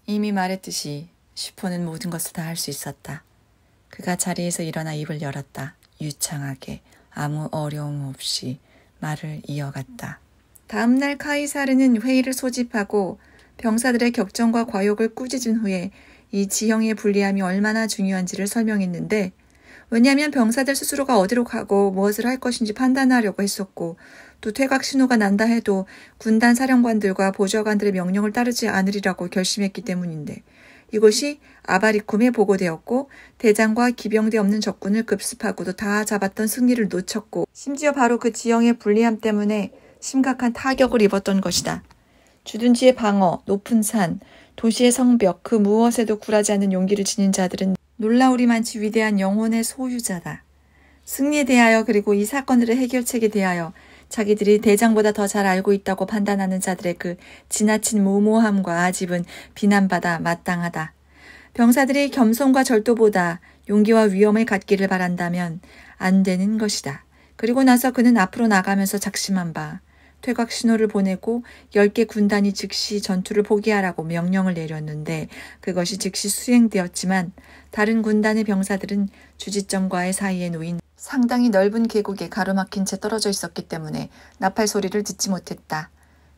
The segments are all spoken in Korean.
이미 말했듯이 슈퍼는 모든 것을 다 할 수 있었다. 그가 자리에서 일어나 입을 열었다. 유창하게 아무 어려움 없이 말을 이어갔다. 다음 날 카이사르는 회의를 소집하고 병사들의 격정과 과욕을 꾸짖은 후에 이 지형의 불리함이 얼마나 중요한지를 설명했는데, 왜냐하면 병사들 스스로가 어디로 가고 무엇을 할 것인지 판단하려고 했었고, 또 퇴각 신호가 난다 해도 군단 사령관들과 보좌관들의 명령을 따르지 않으리라고 결심했기 때문인데, 이것이 아바리쿰에 보고되었고 대장과 기병대 없는 적군을 급습하고도 다 잡았던 승리를 놓쳤고, 심지어 바로 그 지형의 불리함 때문에 심각한 타격을 입었던 것이다. 주둔지의 방어, 높은 산, 도시의 성벽, 그 무엇에도 굴하지 않는 용기를 지닌 자들은 놀라우리만치 위대한 영혼의 소유자다. 승리에 대하여 그리고 이 사건들의 해결책에 대하여 자기들이 대장보다 더 잘 알고 있다고 판단하는 자들의 그 지나친 무모함과 아집은 비난받아 마땅하다. 병사들이 겸손과 절도보다 용기와 위엄을 갖기를 바란다면 안 되는 것이다. 그리고 나서 그는 앞으로 나가면서 작심한 바 퇴각 신호를 보내고 10개 군단이 즉시 전투를 포기하라고 명령을 내렸는데, 그것이 즉시 수행되었지만 다른 군단의 병사들은 주지점과의 사이에 놓인 상당히 넓은 계곡에 가로막힌 채 떨어져 있었기 때문에 나팔 소리를 듣지 못했다.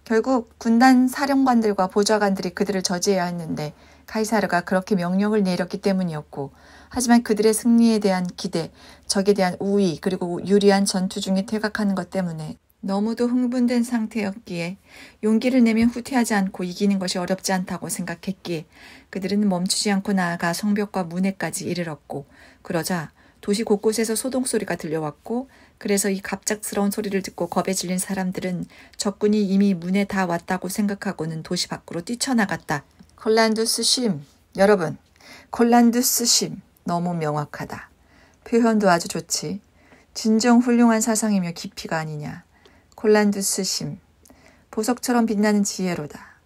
결국 군단 사령관들과 보좌관들이 그들을 저지해야 했는데 카이사르가 그렇게 명령을 내렸기 때문이었고, 하지만 그들의 승리에 대한 기대, 적에 대한 우위, 그리고 유리한 전투 중에 퇴각하는 것 때문에 너무도 흥분된 상태였기에 용기를 내면 후퇴하지 않고 이기는 것이 어렵지 않다고 생각했기에 그들은 멈추지 않고 나아가 성벽과 문에까지 이르렀고, 그러자 도시 곳곳에서 소동소리가 들려왔고, 그래서 이 갑작스러운 소리를 듣고 겁에 질린 사람들은 적군이 이미 문에 다 왔다고 생각하고는 도시 밖으로 뛰쳐나갔다. 콜란두스 쉼, 여러분, 콜란두스 쉼, 너무 명확하다. 표현도 아주 좋지. 진정 훌륭한 사상이며 깊이가 아니냐. 콜란두스 쉼, 보석처럼 빛나는 지혜로다.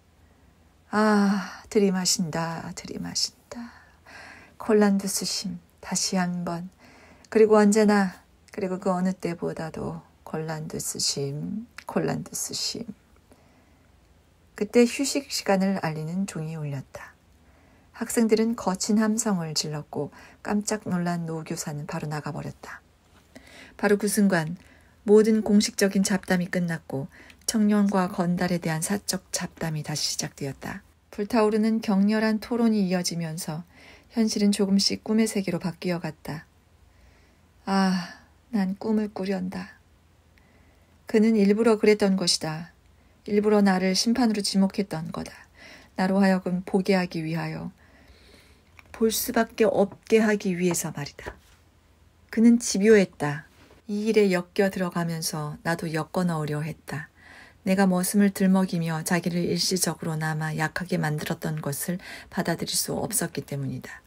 아, 들이마신다, 들이마신다. 콜란두스 쉼, 다시 한번. 그리고 언제나, 그리고 그 어느 때보다도 콜란두스 쉼, 콜란두스 쉼. 그때 휴식 시간을 알리는 종이 울렸다. 학생들은 거친 함성을 질렀고 깜짝 놀란 노교사는 바로 나가버렸다. 바로 그 순간 모든 공식적인 잡담이 끝났고 청년과 건달에 대한 사적 잡담이 다시 시작되었다. 불타오르는 격렬한 토론이 이어지면서 현실은 조금씩 꿈의 세계로 바뀌어갔다. 아, 난 꿈을 꾸련다. 그는 일부러 그랬던 것이다. 일부러 나를 심판으로 지목했던 거다. 나로 하여금 보게 하기 위하여, 볼 수밖에 없게 하기 위해서 말이다. 그는 집요했다. 이 일에 엮여 들어가면서 나도 엮어 넣으려 했다. 내가 머슴을 들먹이며 자기를 일시적으로나마 약하게 만들었던 것을 받아들일 수 없었기 때문이다.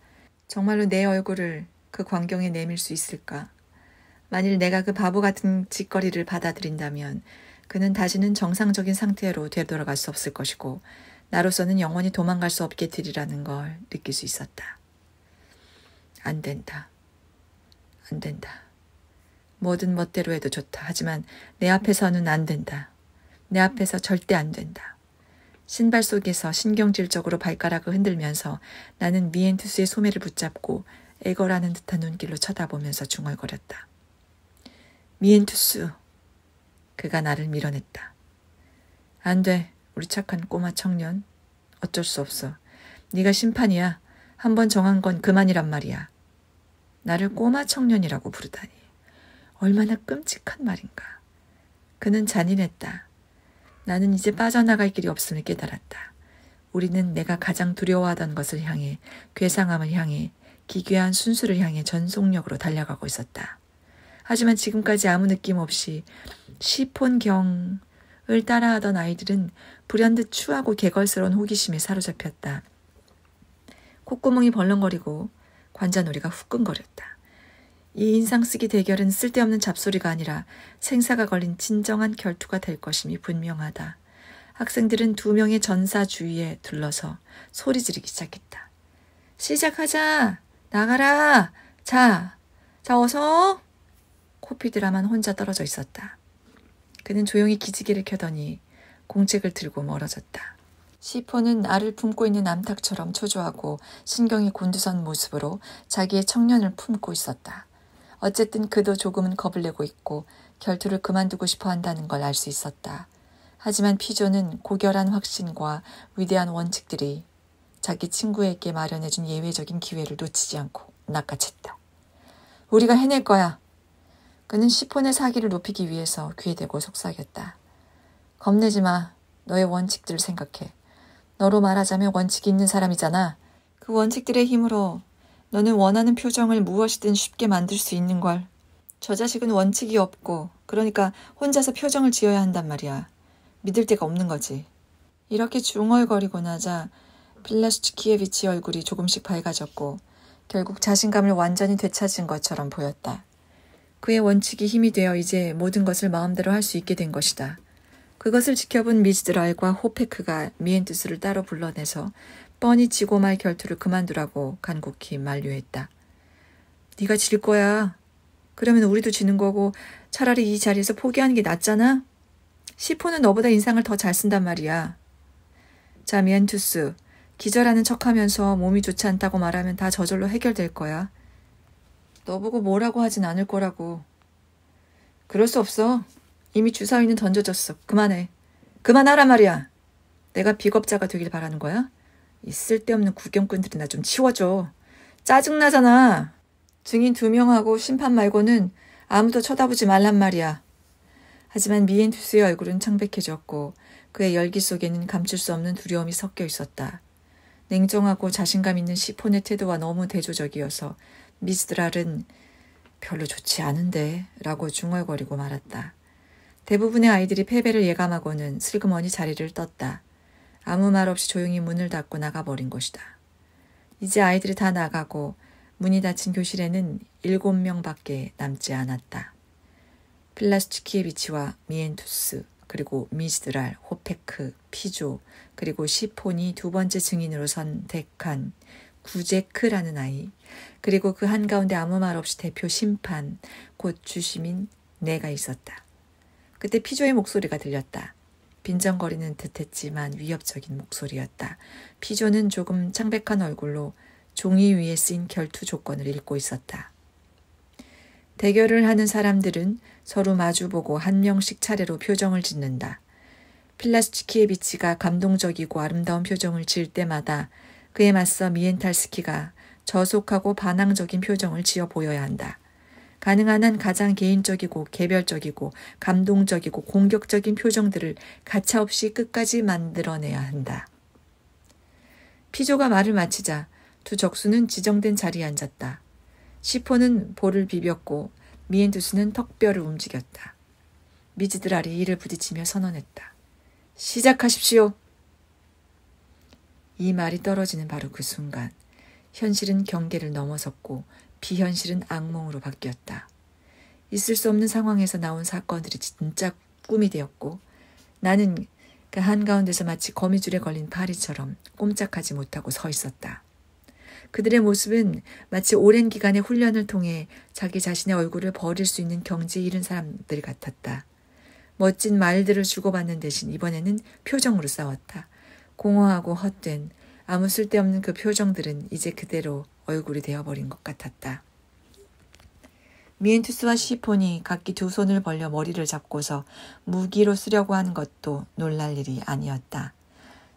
정말로 내 얼굴을 그 광경에 내밀 수 있을까? 만일 내가 그 바보 같은 짓거리를 받아들인다면 그는 다시는 정상적인 상태로 되돌아갈 수 없을 것이고 나로서는 영원히 도망갈 수 없게 되리라는 걸 느낄 수 있었다. 안 된다. 안 된다. 뭐든 멋대로 해도 좋다. 하지만 내 앞에서는 안 된다. 내 앞에서 절대 안 된다. 신발 속에서 신경질적으로 발가락을 흔들면서 나는 미엔투스의 소매를 붙잡고 애걸하는 듯한 눈길로 쳐다보면서 중얼거렸다. 미엔투스. 그가 나를 밀어냈다. 안 돼. 우리 착한 꼬마 청년. 어쩔 수 없어. 네가 심판이야. 한번 정한 건 그만이란 말이야. 나를 꼬마 청년이라고 부르다니. 얼마나 끔찍한 말인가. 그는 잔인했다. 나는 이제 빠져나갈 길이 없음을 깨달았다. 우리는 내가 가장 두려워하던 것을 향해, 괴상함을 향해, 기괴한 순수를 향해 전속력으로 달려가고 있었다. 하지만 지금까지 아무 느낌 없이 시폰경을 따라하던 아이들은 불현듯 추하고 개걸스러운 호기심에 사로잡혔다. 콧구멍이 벌렁거리고 관자놀이가 후끈거렸다. 이 인상쓰기 대결은 쓸데없는 잡소리가 아니라 생사가 걸린 진정한 결투가 될 것임이 분명하다. 학생들은 2명의 전사 주위에 둘러서 소리 지르기 시작했다. 시작하자! 나가라! 자 어서! 코피드라만 혼자 떨어져 있었다. 그는 조용히 기지개를 켜더니 공책을 들고 멀어졌다. 시포는 알을 품고 있는 암탉처럼 초조하고 신경이 곤두선 모습으로 자기의 청년을 품고 있었다. 어쨌든 그도 조금은 겁을 내고 있고 결투를 그만두고 싶어 한다는 걸 알 수 있었다. 하지만 피조는 고결한 확신과 위대한 원칙들이 자기 친구에게 마련해준 예외적인 기회를 놓치지 않고 낚아챘다. 우리가 해낼 거야. 그는 시폰의 사기를 높이기 위해서 귀에 대고 속삭였다. 겁내지 마. 너의 원칙들을 생각해. 너로 말하자면 원칙이 있는 사람이잖아. 그 원칙들의 힘으로 너는 원하는 표정을 무엇이든 쉽게 만들 수 있는 걸. 저 자식은 원칙이 없고 그러니까 혼자서 표정을 지어야 한단 말이야. 믿을 데가 없는 거지. 이렇게 중얼거리고 나자 필라스츠키예비치 얼굴이 조금씩 밝아졌고 결국 자신감을 완전히 되찾은 것처럼 보였다. 그의 원칙이 힘이 되어 이제 모든 것을 마음대로 할 수 있게 된 것이다. 그것을 지켜본 미즈드랄과 호페크가 미엔투스를 따로 불러내서 뻔히 지고 말 결투를 그만두라고 간곡히 만류했다. 네가 질 거야. 그러면 우리도 지는 거고 차라리 이 자리에서 포기하는 게 낫잖아. 시포는 너보다 인상을 더 잘 쓴단 말이야. 자, 미엔투스. 기절하는 척하면서 몸이 좋지 않다고 말하면 다 저절로 해결될 거야. 너 보고 뭐라고 하진 않을 거라고. 그럴 수 없어. 이미 주사위는 던져졌어. 그만해. 그만하란 말이야. 내가 비겁자가 되길 바라는 거야? 이 쓸데없는 구경꾼들이나 좀 치워줘. 짜증나잖아. 증인 2명하고 심판 말고는 아무도 쳐다보지 말란 말이야. 하지만 미엔투스의 얼굴은 창백해졌고 그의 열기 속에는 감출 수 없는 두려움이 섞여 있었다. 냉정하고 자신감 있는 시폰의 태도와 너무 대조적이어서 미즈드랄은 별로 좋지 않은데 라고 중얼거리고 말았다. 대부분의 아이들이 패배를 예감하고는 슬그머니 자리를 떴다. 아무 말 없이 조용히 문을 닫고 나가버린 것이다. 이제 아이들이 다 나가고 문이 닫힌 교실에는 7명밖에 남지 않았다. 필라스츠키예비치와 미엔투스, 그리고 미즈드랄, 호페크, 피조, 그리고 시폰이 두 번째 증인으로 선택한 구제크라는 아이, 그리고 그 한가운데 아무 말 없이 대표 심판, 곧 주심인 내가 있었다. 그때 피조의 목소리가 들렸다. 빈정거리는 듯했지만 위협적인 목소리였다. 피조는 조금 창백한 얼굴로 종이 위에 쓰인 결투 조건을 읽고 있었다. 대결을 하는 사람들은 서로 마주보고 한 명씩 차례로 표정을 짓는다. 필라스츠키예비치가 감동적이고 아름다운 표정을 지을 때마다 그에 맞서 미엔탈스키가 저속하고 반항적인 표정을 지어 보여야 한다. 가능한 한 가장 개인적이고 개별적이고 감동적이고 공격적인 표정들을 가차없이 끝까지 만들어내야 한다. 피조가 말을 마치자 두 적수는 지정된 자리에 앉았다. 시포는 볼을 비볐고 미엔투스는 턱뼈를 움직였다. 미즈드랄이 이를 부딪히며 선언했다. 시작하십시오. 이 말이 떨어지는 바로 그 순간 현실은 경계를 넘어섰고 비현실은 악몽으로 바뀌었다. 있을 수 없는 상황에서 나온 사건들이 진짜 꿈이 되었고 나는 그 한가운데서 마치 거미줄에 걸린 파리처럼 꼼짝하지 못하고 서 있었다. 그들의 모습은 마치 오랜 기간의 훈련을 통해 자기 자신의 얼굴을 버릴 수 있는 경지에 이른 사람들 같았다. 멋진 말들을 주고받는 대신 이번에는 표정으로 싸웠다. 공허하고 헛된 아무 쓸데없는 그 표정들은 이제 그대로 얼굴이 되어버린 것 같았다. 미엔투스와 시폰이 각기 두 손을 벌려 머리를 잡고서 무기로 쓰려고 하는 것도 놀랄 일이 아니었다.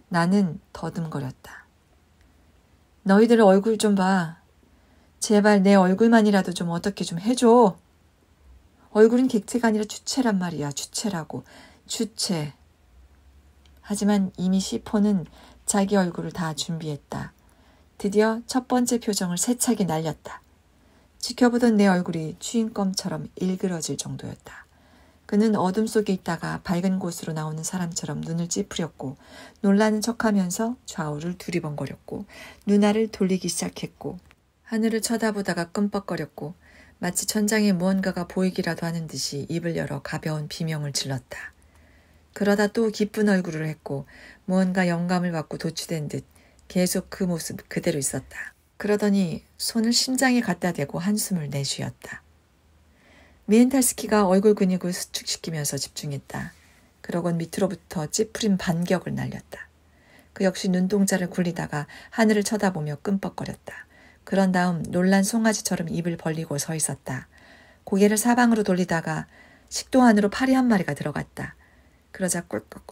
나는 더듬거렸다. 너희들 얼굴 좀 봐. 제발 내 얼굴만이라도 좀 어떻게 좀 해줘. 얼굴은 객체가 아니라 주체란 말이야. 주체라고. 주체. 하지만 이미 시폰은 자기 얼굴을 다 준비했다. 드디어 첫 번째 표정을 세차게 날렸다. 지켜보던 내 얼굴이 추인검처럼 일그러질 정도였다. 그는 어둠 속에 있다가 밝은 곳으로 나오는 사람처럼 눈을 찌푸렸고 놀라는 척하면서 좌우를 두리번거렸고 눈알을 돌리기 시작했고 하늘을 쳐다보다가 끔뻑거렸고 마치 천장에 무언가가 보이기라도 하는 듯이 입을 열어 가벼운 비명을 질렀다. 그러다 또 기쁜 얼굴을 했고 무언가 영감을 받고 도취된 듯 계속 그 모습 그대로 있었다. 그러더니 손을 심장에 갖다 대고 한숨을 내쉬었다. 미엔탈스키가 얼굴 근육을 수축시키면서 집중했다. 그러곤 밑으로부터 찌푸린 반격을 날렸다. 그 역시 눈동자를 굴리다가 하늘을 쳐다보며 끔뻑거렸다. 그런 다음 놀란 송아지처럼 입을 벌리고 서 있었다. 고개를 사방으로 돌리다가 식도 안으로 파리 한 마리가 들어갔다. 그러자 꿀꺽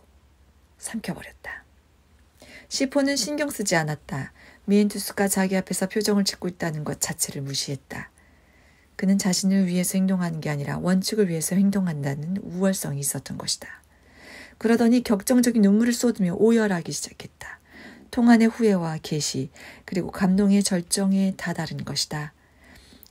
삼켜버렸다. 시포는 신경 쓰지 않았다. 미엔투스가 자기 앞에서 표정을 짓고 있다는 것 자체를 무시했다. 그는 자신을 위해서 행동하는 게 아니라 원칙을 위해서 행동한다는 우월성이 있었던 것이다. 그러더니 격정적인 눈물을 쏟으며 오열하기 시작했다. 통한의 후회와 계시 그리고 감동의 절정에 다다른 것이다.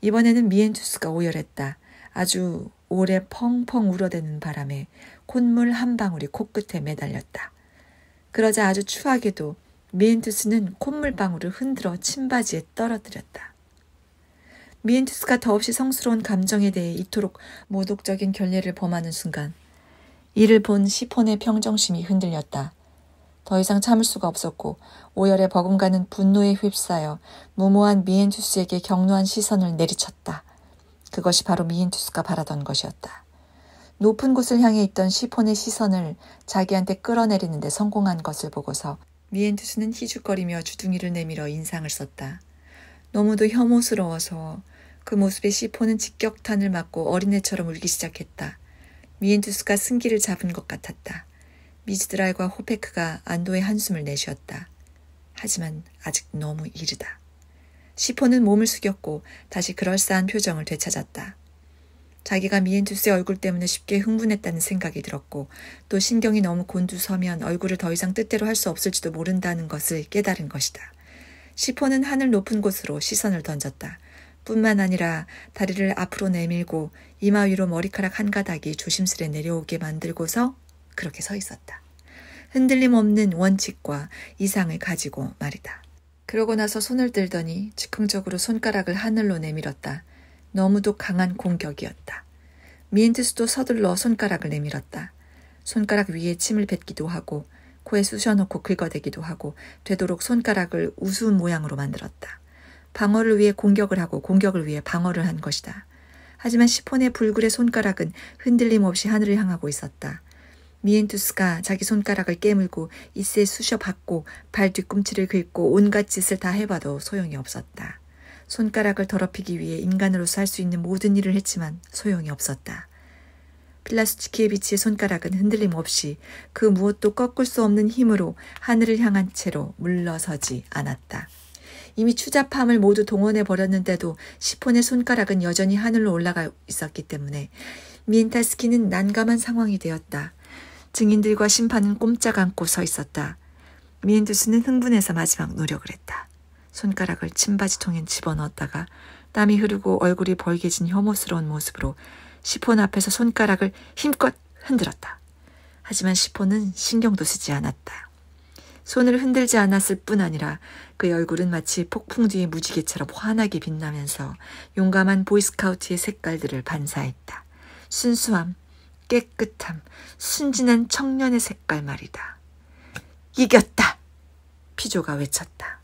이번에는 미엔투스가 오열했다. 아주 오래 펑펑 울어대는 바람에 콧물 한 방울이 코끝에 매달렸다. 그러자 아주 추하게도 미엔투스는 콧물방울을 흔들어 침바지에 떨어뜨렸다. 미엔투스가 더없이 성스러운 감정에 대해 이토록 모독적인 결례를 범하는 순간 이를 본 시폰의 평정심이 흔들렸다. 더 이상 참을 수가 없었고 오열에 버금가는 분노에 휩싸여 무모한 미엔투스에게 격노한 시선을 내리쳤다. 그것이 바로 미엔투스가 바라던 것이었다. 높은 곳을 향해 있던 시폰의 시선을 자기한테 끌어내리는데 성공한 것을 보고서 미엔투스는 희죽거리며 주둥이를 내밀어 인상을 썼다. 너무도 혐오스러워서 그 모습에 시폰은 직격탄을 맞고 어린애처럼 울기 시작했다. 미엔투스가 승기를 잡은 것 같았다. 미즈드랄과 호페크가 안도의 한숨을 내쉬었다. 하지만 아직 너무 이르다. 시폰은 몸을 숙였고 다시 그럴싸한 표정을 되찾았다. 자기가 미엔투스의 얼굴 때문에 쉽게 흥분했다는 생각이 들었고 또 신경이 너무 곤두서면 얼굴을 더 이상 뜻대로 할 수 없을지도 모른다는 것을 깨달은 것이다. 시폰은 하늘 높은 곳으로 시선을 던졌다. 뿐만 아니라 다리를 앞으로 내밀고 이마 위로 머리카락 한 가닥이 조심스레 내려오게 만들고서 그렇게 서 있었다. 흔들림 없는 원칙과 이상을 가지고 말이다. 그러고 나서 손을 들더니 즉흥적으로 손가락을 하늘로 내밀었다. 너무도 강한 공격이었다. 미엔투스도 서둘러 손가락을 내밀었다. 손가락 위에 침을 뱉기도 하고 코에 쑤셔넣고 긁어대기도 하고 되도록 손가락을 우스운 모양으로 만들었다. 방어를 위해 공격을 하고 공격을 위해 방어를 한 것이다. 하지만 시폰의 불굴의 손가락은 흔들림 없이 하늘을 향하고 있었다. 미엔투스가 자기 손가락을 깨물고 이스에 쑤셔받고 발 뒤꿈치를 긁고 온갖 짓을 다 해봐도 소용이 없었다. 손가락을 더럽히기 위해 인간으로서 할 수 있는 모든 일을 했지만 소용이 없었다. 필라스치키에비치의 손가락은 흔들림 없이 그 무엇도 꺾을 수 없는 힘으로 하늘을 향한 채로 물러서지 않았다. 이미 추잡함을 모두 동원해버렸는데도 시폰의 손가락은 여전히 하늘로 올라가 있었기 때문에 미엔탈스키는 난감한 상황이 되었다. 증인들과 심판은 꼼짝 않고 서 있었다. 미엔투스는 흥분해서 마지막 노력을 했다. 손가락을 침바지통에 집어넣었다가 땀이 흐르고 얼굴이 벌개진 혐오스러운 모습으로 시폰 앞에서 손가락을 힘껏 흔들었다. 하지만 시폰은 신경도 쓰지 않았다. 손을 흔들지 않았을 뿐 아니라 그의 얼굴은 마치 폭풍 뒤의 무지개처럼 환하게 빛나면서 용감한 보이스카우트의 색깔들을 반사했다. 순수함, 깨끗함, 순진한 청년의 색깔 말이다. 이겼다! 피조가 외쳤다.